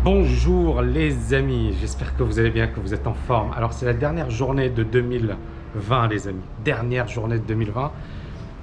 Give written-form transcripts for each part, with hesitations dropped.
Bonjour les amis, j'espère que vous allez bien, que vous êtes en forme. Alors c'est la dernière journée de 2020 les amis, dernière journée de 2020.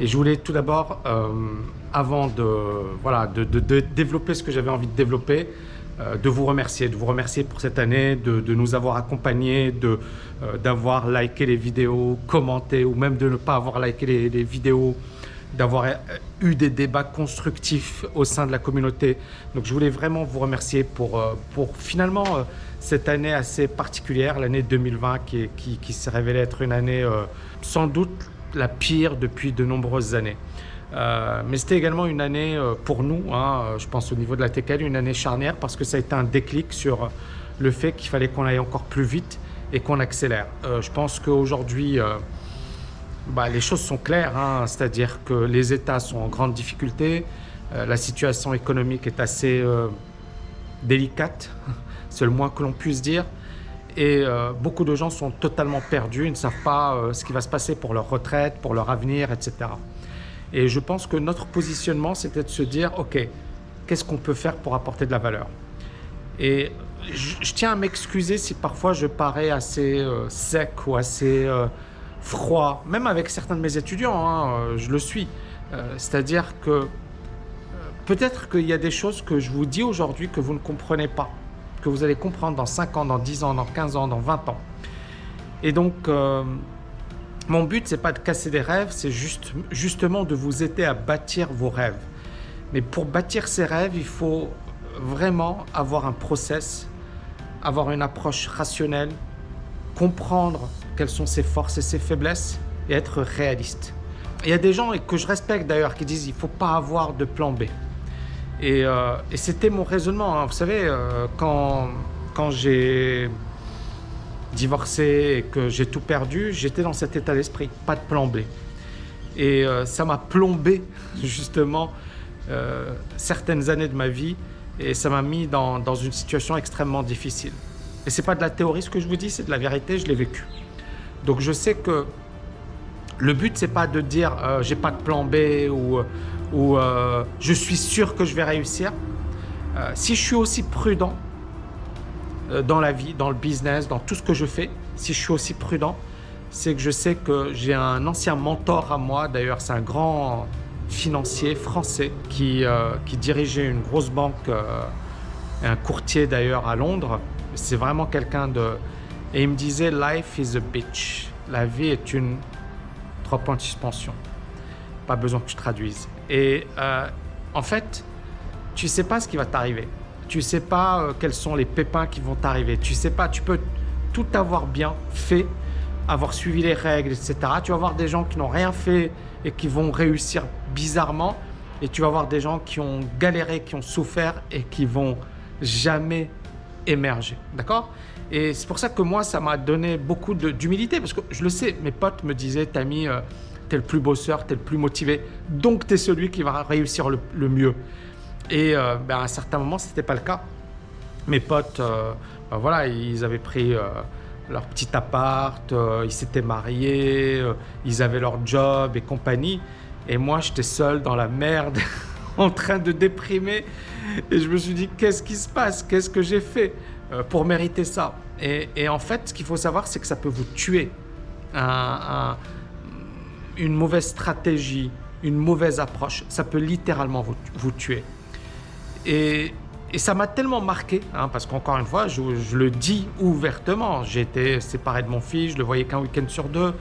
Et je voulais tout d'abord, avant de développer ce que j'avais envie de développer, de vous remercier pour cette année, de nous avoir accompagnés, d'avoir liké les vidéos, commenté ou même de ne pas avoir liké les vidéos, d'avoir eu des débats constructifs au sein de la communauté. Donc je voulais vraiment vous remercier pour finalement cette année assez particulière, l'année 2020 qui s'est révélée être une année sans doute la pire depuis de nombreuses années. Mais c'était également une année pour nous, je pense au niveau de la TKL, une année charnière parce que ça a été un déclic sur le fait qu'il fallait qu'on aille encore plus vite et qu'on accélère. Je pense qu'aujourd'hui, les choses sont claires, c'est-à-dire que les États sont en grande difficulté, la situation économique est assez délicate, c'est le moins que l'on puisse dire, et beaucoup de gens sont totalement perdus, ils ne savent pas ce qui va se passer pour leur retraite, pour leur avenir, etc. Et je pense que notre positionnement, c'était de se dire, ok, qu'est-ce qu'on peut faire pour apporter de la valeur? Et je tiens à m'excuser si parfois je parais assez sec ou assez froid, même avec certains de mes étudiants, je le suis. C'est-à-dire que peut-être qu'il y a des choses que je vous dis aujourd'hui que vous ne comprenez pas, que vous allez comprendre dans 5 ans, dans 10 ans, dans 15 ans, dans 20 ans. Et donc, mon but, c'est pas de casser des rêves, c'est justement de vous aider à bâtir vos rêves. Mais pour bâtir ces rêves, il faut vraiment avoir un process, avoir une approche rationnelle, comprendre quelles sont ses forces et ses faiblesses et être réaliste. Il y a des gens que je respecte d'ailleurs qui disent qu'il ne faut pas avoir de plan B. Et c'était mon raisonnement. Vous savez, quand j'ai divorcé et que j'ai tout perdu, j'étais dans cet état d'esprit, pas de plan B. Et ça m'a plombé justement certaines années de ma vie et ça m'a mis dans une situation extrêmement difficile. Et ce n'est pas de la théorie ce que je vous dis, c'est de la vérité, je l'ai vécu. Donc je sais que le but, c'est pas de dire j'ai pas de plan B ou je suis sûr que je vais réussir. Si je suis aussi prudent dans la vie, dans le business, dans tout ce que je fais, si je suis aussi prudent, c'est que je sais que j'ai un ancien mentor à moi, d'ailleurs c'est un grand financier français qui dirigeait une grosse banque et un courtier d'ailleurs à Londres. C'est vraiment quelqu'un de... Et il me disait « Life is a bitch ». La vie est une... 3 points de suspension. Pas besoin que tu traduises. Et en fait, tu ne sais pas ce qui va t'arriver. Tu ne sais pas quels sont les pépins qui vont t'arriver. Tu sais pas, tu peux tout avoir bien fait, avoir suivi les règles, etc. Tu vas voir des gens qui n'ont rien fait et qui vont réussir bizarrement. Et tu vas voir des gens qui ont galéré, qui ont souffert et qui vont jamais émerger, d'accord? Et c'est pour ça que moi, ça m'a donné beaucoup d'humilité, parce que je le sais, mes potes me disaient, Tammy, t'es le plus bosseur, t'es le plus motivé, donc t'es celui qui va réussir le mieux. Et à un certain moment, c'était pas le cas. Mes potes, ils avaient pris leur petit appart, ils s'étaient mariés, ils avaient leur job et compagnie. Et moi, j'étais seul dans la merde, en train de déprimer. Et je me suis dit, qu'est-ce qui se passe? Qu'est-ce que j'ai fait pour mériter ça? Et en fait, ce qu'il faut savoir, c'est que ça peut vous tuer. Une mauvaise stratégie, une mauvaise approche, ça peut littéralement vous tuer. Et ça m'a tellement marqué, parce qu'encore une fois, je le dis ouvertement. J'ai été séparé de mon fils, je le voyais qu'un week-end sur 2.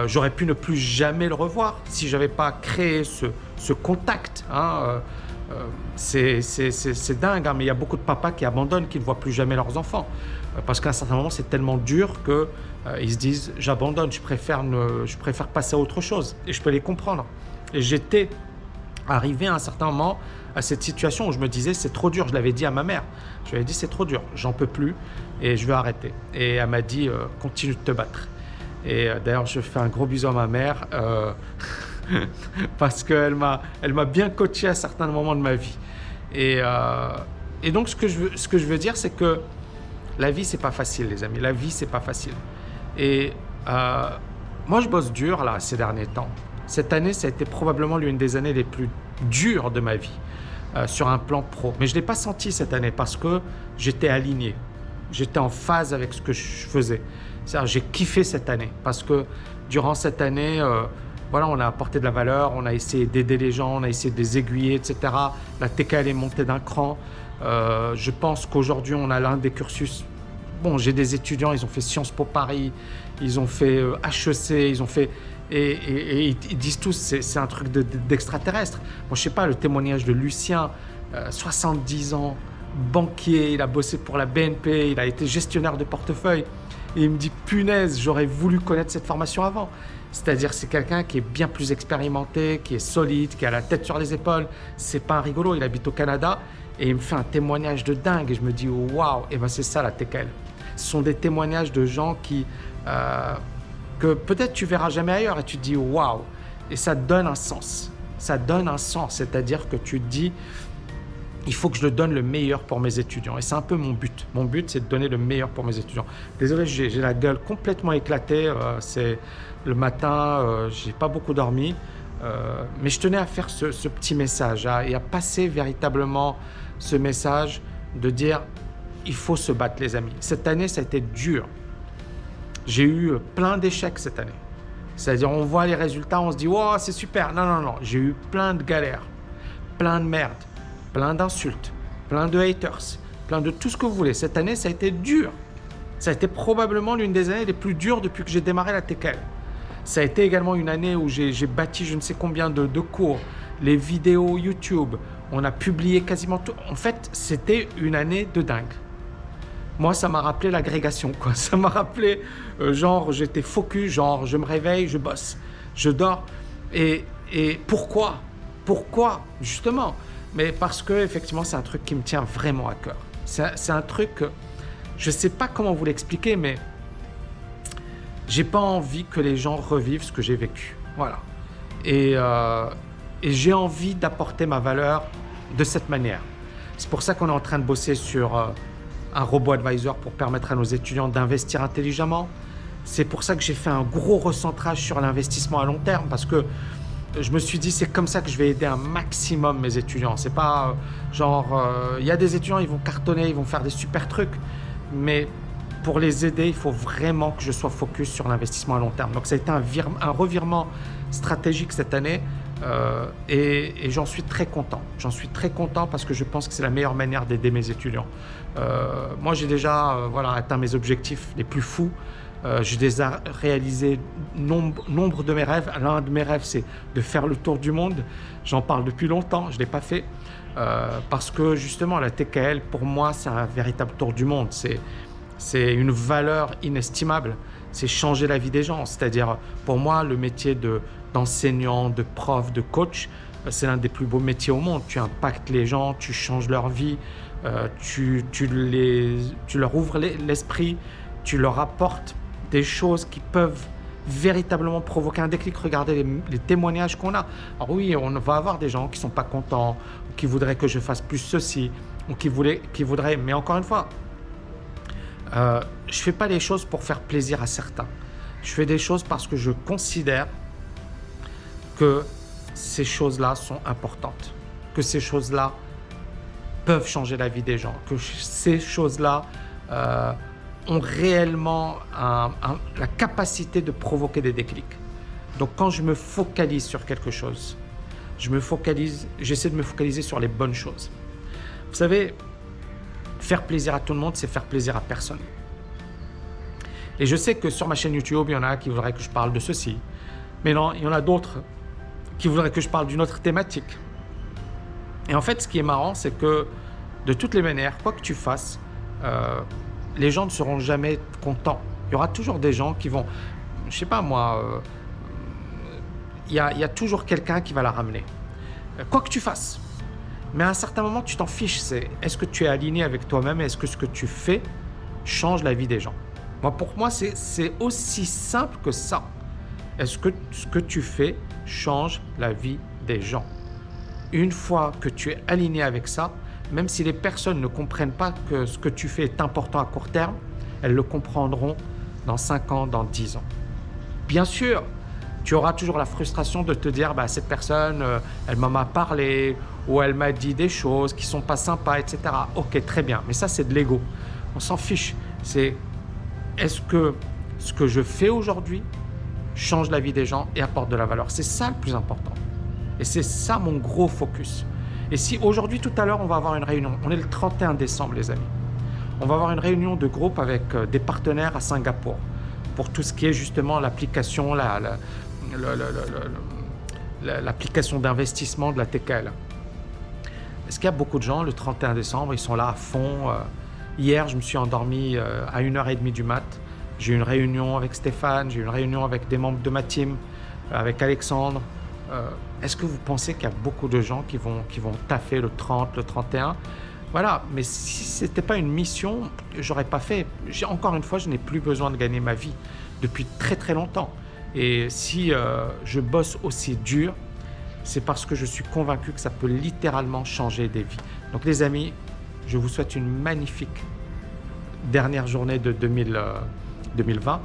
J'aurais pu ne plus jamais le revoir si je n'avais pas créé ce contact. C'est dingue, mais il y a beaucoup de papas qui abandonnent, qui ne voient plus jamais leurs enfants. Parce qu'à un certain moment, c'est tellement dur qu'ils se disent « j'abandonne, je préfère passer à autre chose ». Et je peux les comprendre. Et j'étais arrivé à un certain moment à cette situation où je me disais « c'est trop dur ». Je l'avais dit à ma mère. Je lui avais dit « c'est trop dur, j'en peux plus et je vais arrêter ». Et elle m'a dit « continue de te battre ». Et d'ailleurs, je fais un gros bisou à ma mère parce qu'elle m'a bien coaché à certains moments de ma vie. Et donc, ce que je veux dire, c'est que la vie, c'est pas facile, les amis. La vie, c'est pas facile. Et moi, je bosse dur là ces derniers temps. Cette année, ça a été probablement l'une des années les plus dures de ma vie. sur un plan pro. Mais je ne l'ai pas senti cette année parce que j'étais aligné. J'étais en phase avec ce que je faisais. C'est-à-dire, j'ai kiffé cette année parce que durant cette année, voilà, on a apporté de la valeur, on a essayé d'aider les gens, on a essayé de les aiguiller, etc. La TKL est montée d'un cran. Je pense qu'aujourd'hui, on a l'un des cursus. Bon, j'ai des étudiants, ils ont fait Sciences Po Paris, ils ont fait HEC, ils ont fait... Et ils disent tous, c'est un truc d'extraterrestre. Bon, je sais pas, le témoignage de Lucien, 70 ans, banquier, il a bossé pour la BNP, il a été gestionnaire de portefeuille. Et il me dit, punaise, j'aurais voulu connaître cette formation avant. C'est-à-dire, c'est quelqu'un qui est bien plus expérimenté, qui est solide, qui a la tête sur les épaules. C'est pas un rigolo, il habite au Canada et il me fait un témoignage de dingue. Et je me dis, waouh, et ben c'est ça la TKL. Ce sont des témoignages de gens que peut-être tu verras jamais ailleurs et tu te dis, waouh, et ça donne un sens. Ça donne un sens, c'est-à-dire que tu te dis, il faut que je donne le meilleur pour mes étudiants. Et c'est un peu mon but. Mon but, c'est de donner le meilleur pour mes étudiants. Désolé, j'ai la gueule complètement éclatée. C'est le matin, j'ai pas beaucoup dormi. Mais je tenais à faire ce petit message et à passer véritablement ce message de dire, il faut se battre, les amis. Cette année, ça a été dur. J'ai eu plein d'échecs cette année. C'est-à-dire, on voit les résultats, on se dit, wow, c'est super. Non, non, non. J'ai eu plein de galères, plein de merde, plein d'insultes, plein de haters, plein de tout ce que vous voulez. Cette année, ça a été dur. Ça a été probablement l'une des années les plus dures depuis que j'ai démarré la TKL. Ça a été également une année où j'ai bâti je ne sais combien de cours, les vidéos YouTube, on a publié quasiment tout. En fait, c'était une année de dingue. Moi, ça m'a rappelé l'agrégation, quoi. Ça m'a rappelé, genre, j'étais focus, genre, je me réveille, je bosse, je dors. Et pourquoi? Pourquoi, justement? Mais parce que, effectivement, c'est un truc qui me tient vraiment à cœur. C'est un truc, je ne sais pas comment vous l'expliquer, mais j'ai pas envie que les gens revivent ce que j'ai vécu. Voilà. Et j'ai envie d'apporter ma valeur de cette manière. C'est pour ça qu'on est en train de bosser sur un robot advisor pour permettre à nos étudiants d'investir intelligemment. C'est pour ça que j'ai fait un gros recentrage sur l'investissement à long terme parce que je me suis dit, c'est comme ça que je vais aider un maximum mes étudiants. C'est pas il y a des étudiants, ils vont cartonner, ils vont faire des super trucs, mais pour les aider, il faut vraiment que je sois focus sur l'investissement à long terme. Donc, ça a été un revirement stratégique cette année et j'en suis très content. J'en suis très content parce que je pense que c'est la meilleure manière d'aider mes étudiants. Moi, j'ai déjà atteint mes objectifs les plus fous. J'ai déjà réalisé nombre de mes rêves. L'un de mes rêves, c'est de faire le tour du monde. J'en parle depuis longtemps, je ne l'ai pas fait. Parce que justement, la TKL, pour moi, c'est un véritable tour du monde. C'est une valeur inestimable. C'est changer la vie des gens. C'est-à-dire, pour moi, le métier d'enseignant, de prof, de coach, c'est l'un des plus beaux métiers au monde. Tu impactes les gens, tu changes leur vie, tu leur ouvres l'esprit, tu leur apportes des choses qui peuvent véritablement provoquer un déclic. Regardez les témoignages qu'on a. Alors oui, on va avoir des gens qui ne sont pas contents, qui voudraient que je fasse plus ceci, ou qui voudraient, mais encore une fois, je ne fais pas les choses pour faire plaisir à certains. Je fais des choses parce que je considère que ces choses-là sont importantes, que ces choses-là peuvent changer la vie des gens, que ces choses-là ont réellement la capacité de provoquer des déclics. Donc quand je me focalise sur quelque chose, j'essaie de me focaliser sur les bonnes choses. Vous savez, faire plaisir à tout le monde, c'est faire plaisir à personne. Et je sais que sur ma chaîne YouTube, il y en a qui voudraient que je parle de ceci. Mais non, il y en a d'autres qui voudraient que je parle d'une autre thématique. Et en fait, ce qui est marrant, c'est que de toutes les manières, quoi que tu fasses, les gens ne seront jamais contents. Il y aura toujours des gens qui vont... Je ne sais pas moi... Il y a toujours quelqu'un qui va la ramener. Quoi que tu fasses. Mais à un certain moment, tu t'en fiches. Est-ce que tu es aligné avec toi-même? Est-ce que ce que tu fais change la vie des gens? Pour moi, c'est aussi simple que ça. Est-ce que ce que tu fais change la vie des gens? Une fois que tu es aligné avec ça, même si les personnes ne comprennent pas que ce que tu fais est important à court terme, elles le comprendront dans 5 ans, dans 10 ans. Bien sûr, tu auras toujours la frustration de te dire cette personne, elle m'en a parlé, ou elle m'a dit des choses qui sont pas sympas, etc. Ok, très bien, mais ça c'est de l'ego. On s'en fiche. C'est est-ce que ce que je fais aujourd'hui change la vie des gens et apporte de la valeur? C'est ça le plus important. Et c'est ça mon gros focus. Et si aujourd'hui, tout à l'heure, on va avoir une réunion, on est le 31 décembre les amis, on va avoir une réunion de groupe avec des partenaires à Singapour pour tout ce qui est justement l'application, l'application d'investissement de la TKL. Est-ce qu'il y a beaucoup de gens le 31 décembre, ils sont là à fond. Hier, je me suis endormi à 1h30 du mat. J'ai eu une réunion avec Stéphane, j'ai eu une réunion avec des membres de ma team, avec Alexandre. Est-ce que vous pensez qu'il y a beaucoup de gens qui vont taffer le 30, le 31? Voilà, mais si ce n'était pas une mission, j'aurais pas fait. Encore une fois, je n'ai plus besoin de gagner ma vie depuis très très longtemps. Et si je bosse aussi dur, c'est parce que je suis convaincu que ça peut littéralement changer des vies. Donc les amis, je vous souhaite une magnifique dernière journée de 2020.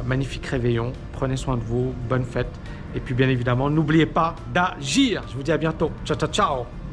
Magnifique réveillon, prenez soin de vous, bonne fête. Et puis bien évidemment, n'oubliez pas d'agir. Je vous dis à bientôt. Ciao, ciao, ciao.